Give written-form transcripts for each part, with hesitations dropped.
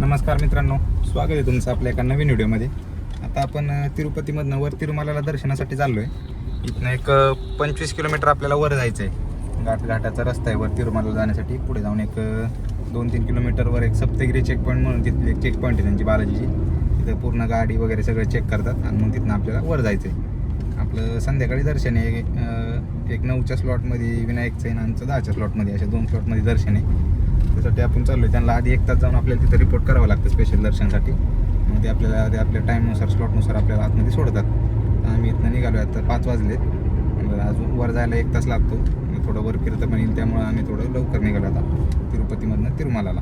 नमस्कार मित्रांनो, स्वागत आहे तुमचं आपल्या एका नवीन व्हिडिओमध्ये. आता आपण तिरुपतीमधनं वर तिरुमलाला दर्शनासाठी चाललो आहे. इथनं एक 25 किलोमीटर आपल्याला वर जायचं आहे. घाटाचा रस्ता आहे वर तिरुमलाला जाण्यासाठी. पुढे जाऊन एक 2-3 किलोमीटरवर एक सप्तगिरी चेक पॉईंट म्हणून तिथले एक चेक पॉईंट आहे त्यांची बालाजीची. तिथं पूर्ण गाडी वगैरे सगळं चेक करतात आणि मग तिथनं आपल्याला वर जायचं आहे. आपलं संध्याकाळी दर्शन आहे. एक 9च्या स्लॉटमध्ये विनायकचं आहे आणि आमचं 10च्या स्लॉटमध्ये, अशा 2 स्लॉटमध्ये दर्शन आहे. त्यासाठी आपण चाललो आहे. त्यांना आधी 1 तास जाऊन आपल्याला तिथं रिपोर्ट करावं लागतं स्पेशल दर्शनासाठी. मग ते आपल्या टाईमनुसार स्लॉटनुसार आपल्याला आतमध्ये सोडतात. आम्ही इथनं निघालो आहे. आता 5 वाजलेत. अजून वर जायला 1 तास लागतो. थोडं वर फिरतं पण येईल, त्यामुळे आम्ही थोडं लवकर निघालो आता तिरुपतीमधनं तिरुमलाला.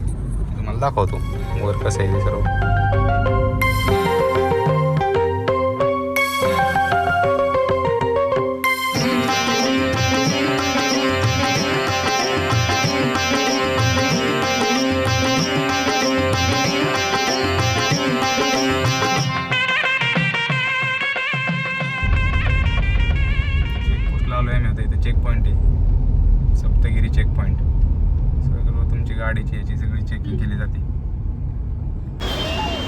तुम्हाला दाखवतो वर कसं आहे ते सर्व. चेक पॉईंट आहे, सप्तगिरी चेक पॉईंट. सगळं तुमची गाडीची याची सगळी चेकिंग केली जाते.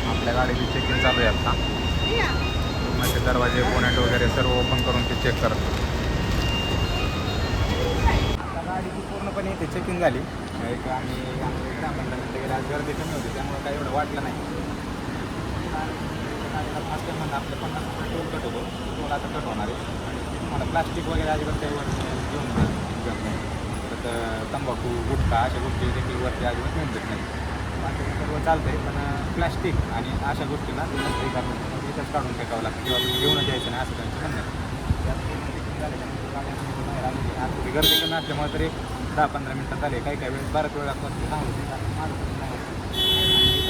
आपल्या गाडीची चेकिंग चालू आहे आता. पूर्ण दरवाजे बोनेट वगैरे सर्व ओपन करून ते चेक करतात. आता गाडीची पूर्णपणे इथे चेकिंग झाली. एक आम्ही 10-15 मिनटं गेले. आज गर्दी कमी होती त्यामुळे काही एवढं वाटलं नाही. फास्ट टाईम आपलं 50 टोल कट होतो, टोल आता कट होणार आहे. मला प्लास्टिक वगैरे अजिबात काही वर घेऊन जात नाही. तर तंबाखू, गुटखा अशा गोष्टी देखील वरती अजिबात घेऊन देत नाही. बाकी सर्व चालतं आहे, पण प्लास्टिक आणि अशा गोष्टीला नसते कारण त्याच्यात काढून फेकावं लागतं किंवा घेऊनच यायचं नाही असं त्यांचं म्हणणं आहे. त्यात झाल्याच्यानंतर गाड्या बाहेर आली. आज गर्दी कमी असल्यामुळे तरी 10-15 मिनटात झाले. काही वेळेस बराच वेळ लागतो.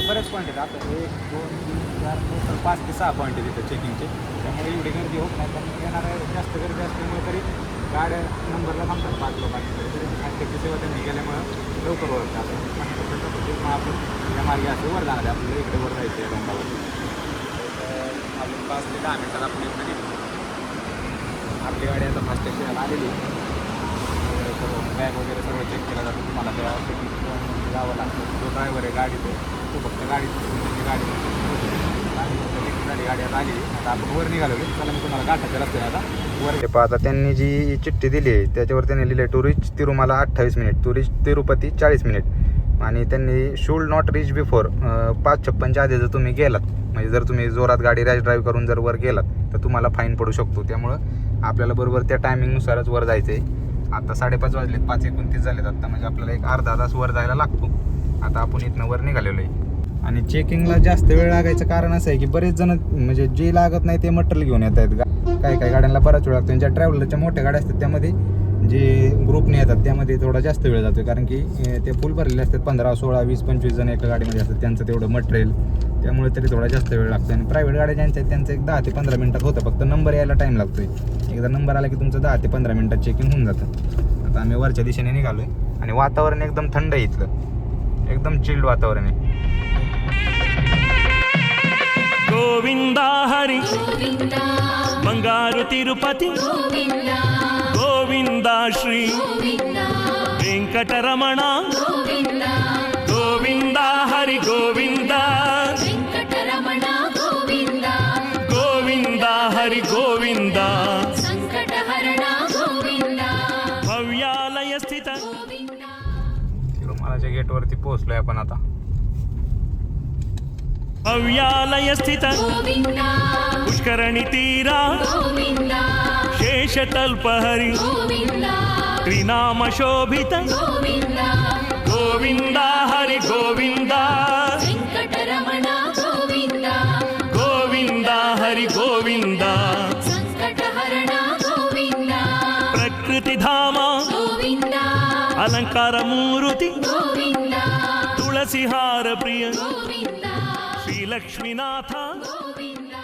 बरेच पॉईंट आहेत. आता 1, 2, 3, 4, 5 ते 6 पॉईंट आहेत तिथं चेकिंगचे. त्यामुळे एवढी गर्दी होत नाही. पण येणाऱ्या जास्त गर्दी असल्यामुळे तरी गाड्या नंबरला थांबतात 5 लोकांनी. तरी फास्टॅगची सेवा त्यांनी गेल्यामुळं लवकर ओळखतात. मग आपण त्या मार्गे असं वर जाणार आहे. आपल्याला इकडे वर जायचं आहे डोंगरावर. अजून 5 ते 10 मिनटात आपण इकडे निघू. आपली गाडी आता फास्टॅग सेवाला आलेली. बॅग वगैरे सर्व चेक केलं जातं. तुम्हाला त्या चेकिंग जावं लागतं. जो ड्रायव्हर आहे गाडीचं तो फक्त गाडी गाडी आता आली. आता आपण वर निघालो. चला मी तुम्हाला घाटाच्या रस्त्याने आता वर पाहता. त्यांनी जी चिठ्ठी दिली आहे त्याच्यावर त्यांनी लिहिले to reach Tirumala 28 minute, to reach Tirupati 40 minute. आणि त्यांनी शूड नॉट रीच बिफोर 5:56च्या आधी जर तुम्ही गेलात, म्हणजे जर तुम्ही जोरात गाडी रॅश ड्राईव्ह करून जर वर गेलात तर तुम्हाला फाईन पडू शकतो. त्यामुळं आपल्याला बरोबर त्या टायमिंगनुसारच वर जायचं आहे. आता 5:30 वाजलेत, 5:29 झालेत आत्ता. म्हणजे आपल्याला एक अर्धा तास वर जायला लागतो. आता आपण इथनं वर निघालेलो आहे. आणि चेकिंगला जास्त वेळ लागायचं कारण असं आहे की बरेच जण म्हणजे जे लागत नाही ते मटेरियल घेऊन येत आहेत. काही गाड्यांना बराच वेळ लागतो. ज्या ट्रॅव्हलरच्या मोठ्या गाड्या असतात त्यामध्ये जे ग्रुपने येतात त्यामध्ये थोडा जास्त वेळ जातो. कारण की ते फुल भरलेले असतात. 15, 16, 20, 25 जण एका गाडीमध्ये असतात. त्यांचं तेवढं मटेरियल, त्यामुळे तरी थोडा जास्त वेळ लागतो. आणि प्रायव्हेट गाड्या ज्यांच्या आहेत त्यांचं एक 10 ते 15 मिनटात होतं. फक्त नंबर यायला टाईम लागतो आहे. एकदा नंबर आला की तुमचं 10 ते 15 मिनटात चेकिंग होऊन जातं. आता आम्ही वरच्या दिशेने निघालो आहे. आणि वातावरण एकदम थंड आहे इथलं, एकदम चिल्ड वातावरण आहे. गोविंदा हरि बंगारू तिरुपति गोविंदा श्री वेंकटरमण गोविंदा हरि गोविंदा गोविंदा हरि गोविंदा भव्यालय स्थित. तिरुमलाच्या गेटवरती पोहोचलोय आपण आता. भव्यालय स्थित पुष्करणी तीरा शेषतल्पहरि त्रिनाम शोभित गोविंदा हरि गोविंदा गोविंदा हरि गोविंदा प्रकृति धामा अलंकार मूर्ति तुलसी हार प्रिय श्री लक्ष्मीनाथ गोविंदा.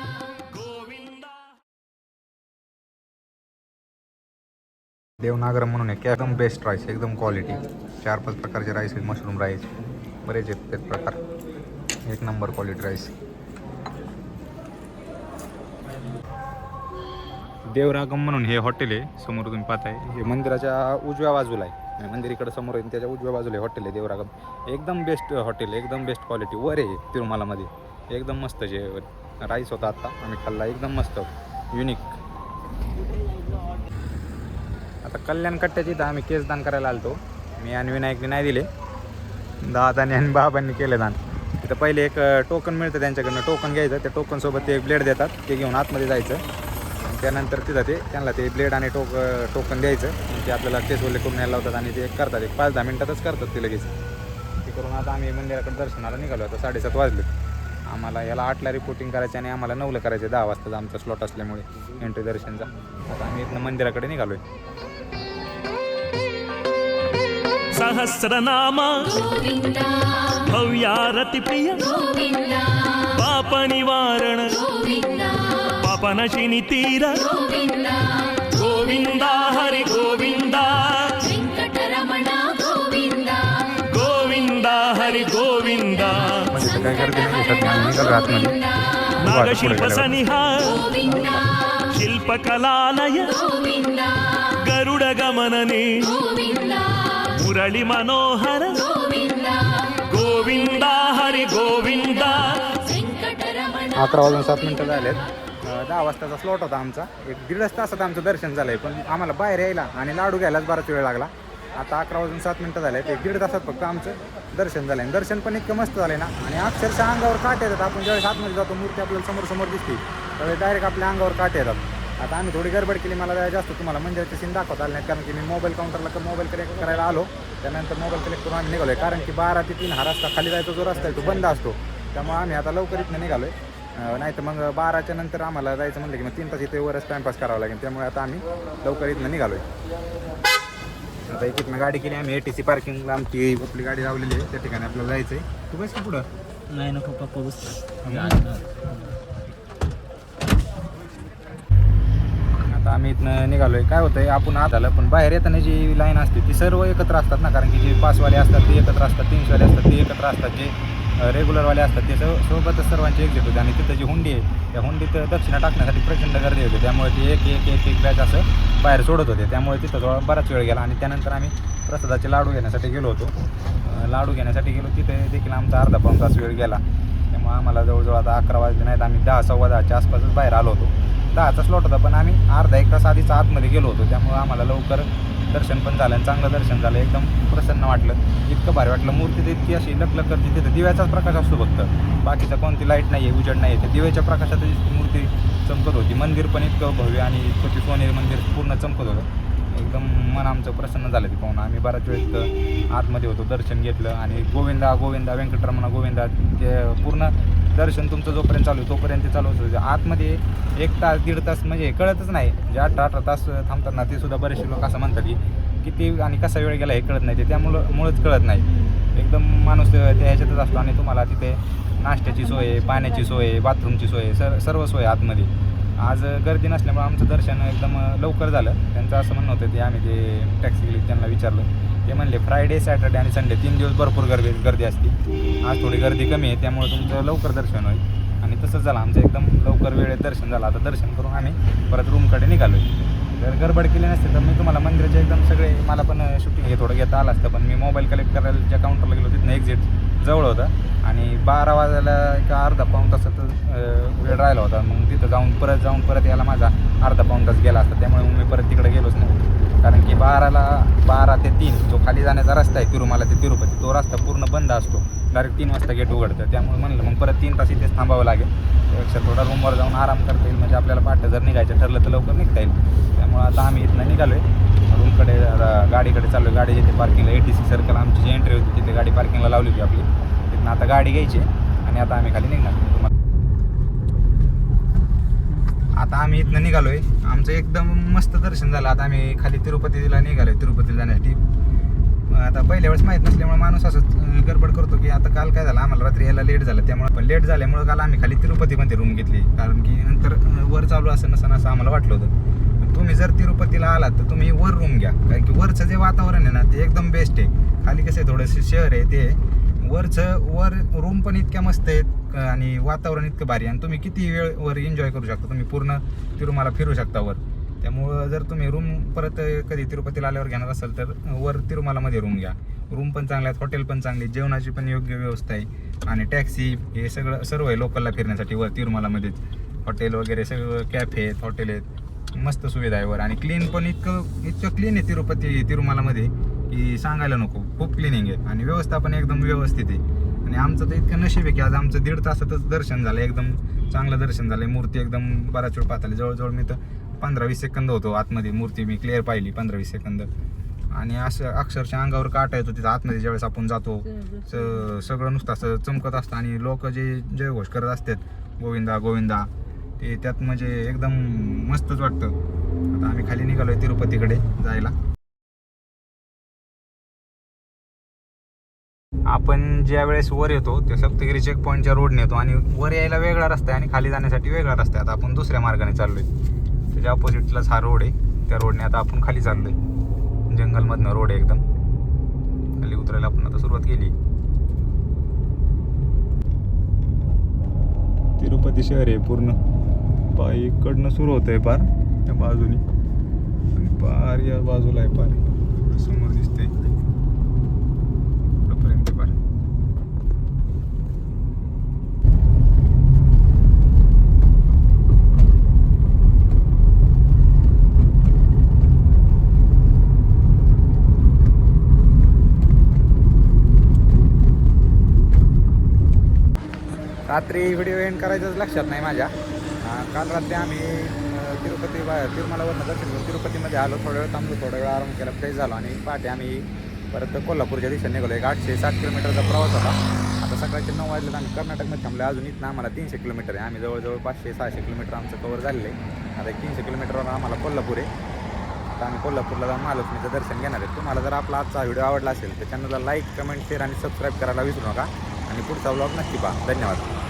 देवनागरम म्हणून आहे. एकदम बेस्ट राईस, एकदम क्वालिटी. 4-5 प्रकारचे राईस आहेत. मशरूम राईस बरेच आहेत ते प्रकार. एक नंबर क्वालिटी राईस. देवरागम म्हणून हे हॉटेल आहे. समोर तुम्ही पाहताय. हे मंदिराच्या उजव्या बाजूला आहे. आणि मंदिर इकडं समोर आहे, त्याच्या उजव्या बाजूला हॉटेल आहे देवरागम. एकदम बेस्ट हॉटेल, एकदम बेस्ट क्वालिटी. वर आहे तिरुमलामध्ये, एकदम मस्त जेवण. राईस होता आत्ता आम्ही खाल्ला, एकदम मस्त युनिक. आता कल्याण कट्ट्याची इथं आम्ही केस दान करायला आलतो. मी आणि विनायकने नाही दिले, दादाने आणि बाबांनी केले दान. तिथं पहिले एक टोकन मिळतं त्यांच्याकडनं, टोकन घ्यायचं. त्या टोकनसोबत ते एक ब्लेड देतात, ते घेऊन आतमध्ये जायचं. आणि त्यानंतर तिथं त्यांना ते ब्लेड आणि टोकन द्यायचं. आणि ते आपल्याला केस ओले करून यायला लावतात आणि ते करतात. एक 5-10 मिनटातच करतात ते लगेच. ते करून आता आम्ही मंदिराकडे दर्शनाला निघालो. आता 7:30 वाजले. आम्हाला याला 8ला रिपोर्टिंग करायचं आणि आम्हाला 9ला करायचं. 10 वाजताचा आमचा स्लॉट असल्यामुळे एंट्री दर्शनचा. आता आम्ही इथनं मंदिराकडे निघालो आहे. सहस्रनाम भव्यारति प्रिय पाप निवारण पापनशिनी तीर गोविंदा हरि गोविंदा गोविंदा हरि गोविंदा काय करते निघालो आतमध्ये. नागशिल्प सनिहार शिल्पकलालय गरुड गमनने मुरळी मनोहर गोविंदा हरि गोविंदा. 11:07 झालेत. 10 वाजताचा स्लॉट होता आमचा. 1-1.5 तासात आमचं दर्शन झालंय, पण आम्हाला बाहेर यायला आणि लाडू घ्यायलाच बराच वेळ लागला. आता 11:07 झाले. 1-1.5 तासात फक्त आमचं दर्शन झालं. दर्शन पण इतकं मस्त झालं ना, आणि अक्षरशः अंगावर काटे येतात. आपण ज्यावेळेस आतमध्ये जातो, मूर्ती आपल्याला समोर दिसते, त्यावेळेस डायरेक्ट आपल्या अंगावर काटे येतात. आता आम्ही थोडी गडबड केली. मला जास्त तुम्हाला मंदिराचे सीन दाखवता आले नाहीत, कारण की मी मोबाईल काउंटरला मोबाईल कलेक्ट करायला आलो. त्यानंतर मोबाईल कलेक्ट करून आम्ही निघालो आहे, कारण की 12 ते 3 हा रस्ता खाली जायचा जो रस्ता आहे तो बंद असतो. त्यामुळे आम्ही आता लवकर इथनं निघालो आहे. नाही तर मग 12च्या नंतर आम्हाला जायचं म्हणलं की मग 3 तास इथे वरच टाईमपास करावा लागेल. त्यामुळे आता आम्ही लवकर इथनं निघालो आहे. आता एक इथनं गाडी केली आम्ही. ATC पार्किंगला आमची आपली गाडी लावलेली आहे, त्या ठिकाणी आपल्याला जायचं आहे. तू बस की पुढं. नाही नको पप्पा बस. आता आम्ही इथनं निघालो आहे. काय होतं आहे, आपण आत आलं, पण बाहेर येताना जी लाईन असते ती सर्व एकत्र असतात ना, कारण की जे पासवाले असतात ते एकत्र असतात, 300वाले असतात ते एकत्र असतात, जे रेग्युलरवाले असतात ते सोबतच सर्वांची एक्झिट होते. आणि तिथं जी हुंडी आहे, त्या हुंडीत दक्षिणा टाकण्यासाठी प्रचंड गर्दी होते. त्यामुळे ते एक बॅच असं बाहेर सोडत होते. त्यामुळे तिथं बराच वेळ गेला. आणि त्यानंतर आम्ही प्रसादाचे लाडू घेण्यासाठी गेलो होतो. लाडू घेण्यासाठी गेलो, तिथे देखील आमचा अर्धा-पाऊण तास वेळ गेला. त्यामुळे आम्हाला जवळजवळ आता 11 वाजले नाहीत. आम्ही 10-10:15च्या आसपासच बाहेर आलो होतो. 10चा स्लॉट होता, पण आम्ही अर्धा-1 तास आधीच आतमध्ये गेलो होतो. त्यामुळे आम्हाला लवकर दर्शन पण झालं आणि चांगलं दर्शन झालं. एकदम प्रसन्न वाटलं, इतकं भारी वाटलं. मूर्ती तर इतकी अशी लकलक करते, तिथं दिव्याचाच प्रकाश असतो फक्त, बाकीचा कोणती लाईट नाही आहे, उजेड नाही आहे. त्या दिव्याच्या प्रकाशातच मूर्ती चमकत होती. मंदिर पण इतकं भव्य आणि इतकं सोनेरी मंदिर पूर्ण चमकत होतं. एकदम मन आमचं प्रसन्न झालं ते पाहून. आम्ही बराच वेळ इथं आतमध्ये होतो, दर्शन घेतलं. आणि गोविंदा गोविंदा व्यंकटरमण गोविंदा ते पूर्ण दर्शन तुमचं जोपर्यंत चालू आहे तोपर्यंत चालू होतं. आतमध्ये 1 तास 1.5 तास म्हणजे कळतच नाही. जे 18 तास थांबतात ना, ते सुद्धा बरेचसे लोक असं म्हणतात की किती आणि कसा वेळ गेला हे कळत नाही. ते त्यामुळंच कळत नाही. एकदम माणूस त्या ह्याच्यातच असतो. आणि तुम्हाला तिथे नाश्त्याची सोय आहे, पाण्याची सोय आहे, बाथरूमची सोय आहे, सर्व सोय आतमध्ये. आज गर्दी नसल्यामुळे आमचं दर्शन एकदम लवकर झालं. त्यांचं असं म्हणणं होतं, ते आम्ही ते टॅक्सी गेली त्यांना विचारलं, ते म्हणले फ्रायडे, सॅटर्डे आणि संडे 3 दिवस भरपूर गर्दी असते. आज थोडी गर्दी कमी आहे, त्यामुळे तुमचं लवकर दर्शन होईल. आणि तसंच झालं आमचं, एकदम लवकर वेळेत दर्शन झालं. आता दर्शन करून आम्ही परत रूमकडे निघालो आहे. जर गडबड केली नसते तर मी तुम्हाला मंदिराचे एकदम सगळे, मला पण शूटिंग हे थोडं घेता आलं असतं, पण मी मोबाईल कलेक्ट करायला ज्या काउंटरला गेलो तिथनं एक्झिट जवळ होतं. आणि 12 वाजायला एक अर्धा-पाऊण तासात वेळ राहिला होता. मग तिथं जाऊन परत यायला माझा अर्धा-पाऊण तास गेला असता. त्यामुळे मग मी परत तिकडे गेलोच नाही, कारण की 12 ते 3 जो खाली जाण्याचा रस्ता आहे तिरुमला ते तिरुपती, तो रस्ता पूर्ण बंद असतो. डायरेक्ट 3 वाजता गेट उघडतं. त्यामुळे म्हणलं मग परत 3 तास इथेच थांबावं लागेल. त्यापेक्षा थोडा रूमवर जाऊन आराम करता येईल, म्हणजे आपल्याला पाठ जर निघायचं ठरलं तर लवकर निघता येईल. त्यामुळे आता आम्ही इथनं निघालो आहे रूमकडे, गाडीकडे चाललो आहे. गाडी जिथे पार्किंगला ATC सर्कल आमची जी एंट्री होती तिथे गाडी पार्किंगला लावली होती आपली. तिथनं आता गाडी घ्यायची आणि आता आम्ही खाली निघणार. आता आम्ही इथनं निघालो आहे. आमचं एकदम मस्त दर्शन झालं. आता आम्ही खाली तिरुपतीला निघालो आहे, तिरुपतीला जाण्यासाठी. आता पहिल्या वेळेस माहीत नसल्यामुळे माणूस असंच गडबड करतो की आता काल काय झालं, आम्हाला रात्री यायला लेट झालं. त्यामुळे पण लेट झाल्यामुळे काल आम्ही खाली तिरुपतीमध्ये रूम घेतली, कारण की नंतर वर चालू असं असं आम्हाला वाटलं होतं. तुम्ही जर तिरुपतीला आलात तर तुम्ही वर रूम घ्या, कारण की वरचं जे वातावरण आहे ना ते एकदम बेस्ट आहे. खाली कसं आहे थोडंसं शहर आहे, ते वर रूम पण इतक्या मस्त आहेत आणि वातावरण इतकं भारी, आणि तुम्ही किती वेळ वर एन्जॉय करू शकता. तुम्ही पूर्ण तिरुमला फिरू शकता वर. त्यामुळं जर तुम्ही रूम परत कधी तिरुपतीला आल्यावर घेणार असाल तर वर तिरुमलामध्ये रूम घ्या. रूम पण चांगल्या आहेत, हॉटेल पण चांगली, जेवणाची पण योग्य व्यवस्था आहे आणि टॅक्सी हे सगळं सर्व आहे लोकलला फिरण्यासाठी वर तिरुमलामध्येच. हॉटेल वगैरे सगळं कॅफे आहेत, हॉटेल आहेत, मस्त सुविधा आहे वर आणि क्लीन पण इतकं क्लीन आहे तिरुमलामध्ये की सांगायला नको. खूप क्लिनिंग आहे आणि व्यवस्था पण एकदम व्यवस्थित आहे. आणि आमचं तर इतकं नशीब आहे की आज आमचं 1.5 तासातच दर्शन झालं, एकदम चांगलं दर्शन झालं. मूर्ती एकदम बराच वेळ पाहता आली, जवळजवळ मी तर 15-20 सेकंद होतो आतमध्ये. मूर्ती मी क्लिअर पाहिली 15-20 सेकंद आणि असं अक्षरशः अंगावर काटा येतो तिथं आतमध्ये ज्यावेळेस आपण जातो. सगळं नुसतं असं चमकत असतं आणि लोक जे जयघोष करत असतात गोविंदा गोविंदा ते त्यात म्हणजे एकदम मस्तच वाटतं. आता आम्ही खाली निघालोय तिरुपतीकडे जायला. आपण ज्या वेळेस वर येतो त्या सप्तगिरी चेक पॉईंटच्या रोडने येतो आणि वर यायला वेगळा रस्ता आहे आणि खाली जाण्यासाठी वेगळा रस्ता आहे. आता आपण दुसऱ्या मार्गाने चाललोय, त्याच्या ऑपोजिटलाच हा रोड आहे. त्या रोडने आता आपण खाली चाललोय, जंगलमधनं रोड आहे एकदम. खाली उतरायला आपण आता सुरुवात केली. तिरुपती शहर आहे पूर्ण, पायी कडनं सुरू होतंय पार त्या बाजूनी, पार या बाजूला आहे पार समोर दिसतंय पर्यंत पार. रात्री व्हिडिओ एंड करायचंच लक्षात नाही माझ्या. काल रात्री आम्ही तिरुमलावरनं दर्शन घेऊन तिरुपतीमध्ये आलो. थोडा वेळ थांबलो, थोडा वेळ आराम केला, फ्रेश झालो आणि पहाटे आम्ही परत कोल्हापूरच्या दिशेने निघालो. एक 860 किलोमीटरचा प्रवास होता. आता सकाळचे 9 वाजले आम्ही कर्नाटकमध्ये थांबलो. अजून इथनं आम्हाला 300 किलोमीटर आहे. आम्ही जवळजवळ 500-600 किलोमीटर आमचं कवर झालेलं आहे. आता एक 300 किलोमीटरवर आम्हाला कोल्हापूर आहे. आता आम्ही कोल्हापूरला जाऊन महालक्ष्मीचं दर्शन घेणार आहे. तुम्हाला जर आपला आजचा व्हिडिओ आवडला असेल तर चॅनलला लाईक, कमेंट, शेअर आणि सबस्क्राईब करायला विसरू नका आणि पुढचा व्लॉग नक्की पहा. धन्यवाद.